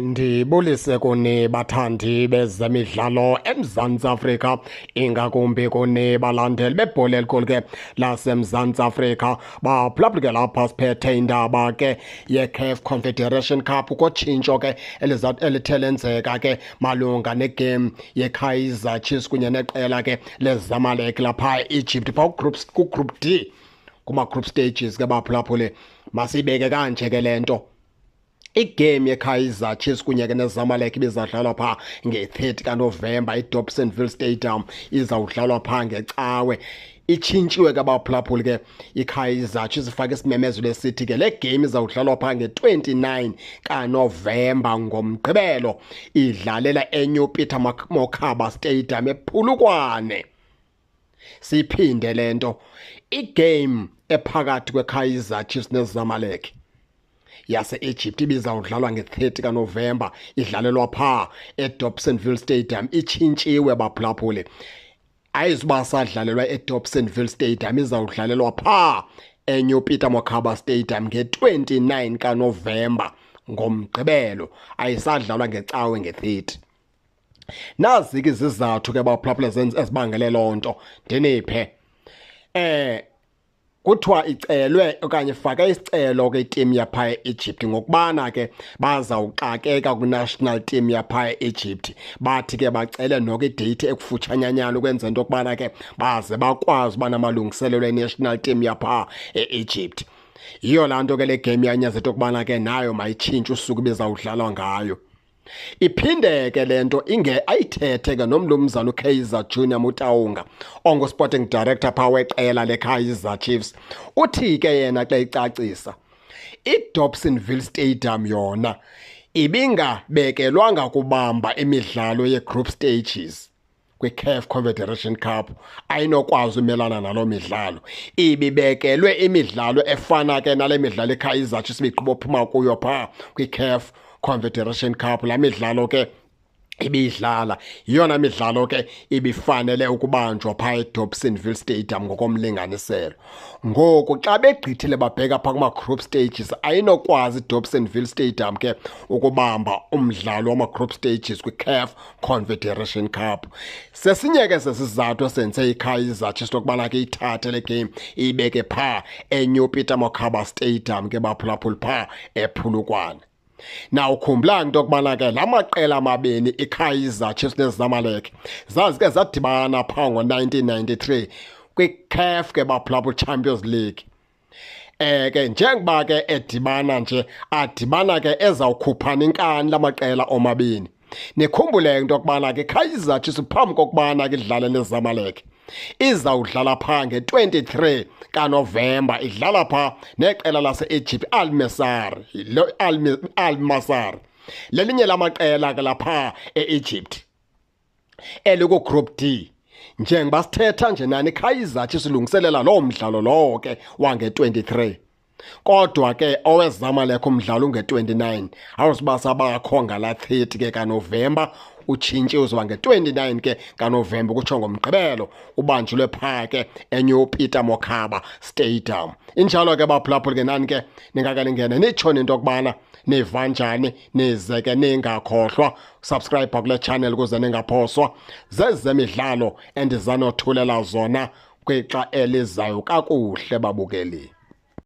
Ndibulise kuni bathandi bezemidlalo eMzantsi Afrika, ingakumbi kuni balandeli bebhola elikhulu ke laseMzantsi Afrika. Baphulaphula ke lapha siphethe indaba ke ye-CAF Confederation Cup, kotshintsho ke elithe lenzeka ke malunga negame ye-Kaizer Chiefs kunye neqela ke leZamalek lapha e-Egypt phaa ku-Group D, kuma-group stages ke baphulaphule. Masibeke kanje ke le nto. Igame ye-Kaizer Chiefs kunye ke neZamalek ibizadlalwa phaa nge-30 kaNovemba eDobsonville Stadium, izawudlalwa phaa ngecawe. Itshintshiwe ke baphulaphuli ke iKaizer Chiefs ifake isimemezelo esithi ke le game izawudlalwa phaa nge-29 kaNovemba ngomgqibelo, idlalela eNew Peter Mokaba Stadium ePhulukwane. Siphinde le nto, igame ephakathi kweKaizer Chiefs neZamalek yase-Egypt ibizawudlalwa nge-30 kaNovemba, idlalelwa phaa eDobsonville Stadium. Itshintshiwe baphulaphuli, ayizuba sadlalelwa eDobsonville Stadium, izawudlalelwa phaa eNew Peter Mokaba Stadium nge-29 kaNovemba ngomgqibelo, ayisadlalwa ngecawe nge-30. Nazi ke izizathu ke baphulaphula ezibangele loo nto, ndiniphe. Kuthiwa icelwe okanye fake isicelo ke itimu yapha e-Egypt ngokubana ke bazawuxakeka kwi-national team yapha e-Egypt. Bathi ke bacele noko idate ekufutshanyanyana ukwenza into yokubana ke baze bakwazi uba namalungiselelo e-national team yapha e-Egypt. Yiyo laa nto ke le game yanyanzelwa ukubana ke nayo mayitshintshe usuku bezawudlalwa ngayo. Iphinde ke lento ayithethe ke nomnumzana uKaizer Junior Motaunga, ongu-sporting director phaa weqela leKaizer Chiefs. Uthi ke yena xa icacisa, iDobsonville Stadium yona ibingabekelwanga kubamba imidlalo ye-group stages kwi-CAF Confederation Cup, ayinokwazi umelana naloo midlalo. Ibibekelwe imidlalo efana ke nale midlalo iKaizer Chiefs ibigqiba uphuma kuyo phaa kwi-CAF Confederation Cup. La midlalo ke ibidlala, yiyona midlalo ke ibifanele ukubanjwa phaa eDobsonville Stadium ngokomlinganiselo. Ngoku xa begqithile babheka phaa kuma-group stages, ayinokwazi iDobsonville Stadium ke ukubamba umdlalo wama-group stages kwi-CAF Confederation Cup. Sesinye ke sesizathu esenze iKaizer Chiefs lokubana ke ithathe le game iyibeke phaa eNew Peter Mokaba Stadium ke baphulaphula phaa ePhulukwane. Now ukhumbula into yokubana ke la maqela amabini iKaizer Chiefs neZamalek zazi ke zadibana phaa ngo-1993 kwi-CAF ke baphulaphula Champions League. Ke njengoba ke adibana ke ezawukhuphana inkani la maqela omabini. Nikhumbule into yokubana ke iKaizer Chiefs phambi kokubana ke idlale neZamalek izawudlala phaa nge-23 kaNovemba, idlala phaa neqela lase-Egypt Al-Masry, lelinye lamaqela ke lapha e-Egypt eliku-Group D. Njengoba sithetha nje nani, iKaizer Chiefs ilungiselela loo mdlalo lowo ke wange-23, kodwa ke oweZamalek umdlalo unge-29 awuzibasa bakho ngala 30 ke kaNovemba. Utshintshiwe uzoba nge-29 ke kaNovemba, kutsho ngomgqibelo ubanjulwe phaa ke eNew Peter Mokaba Stadium. Injalo ke baphulaphula ke nani ke ningake ningene nitshone into yokubana niva njani, nize ke ningakhohlwa subscribe kule channel ukuze ningaphoswa zezemidlalo endizanothulela zona kwixa elizayo kakuhle babukeli.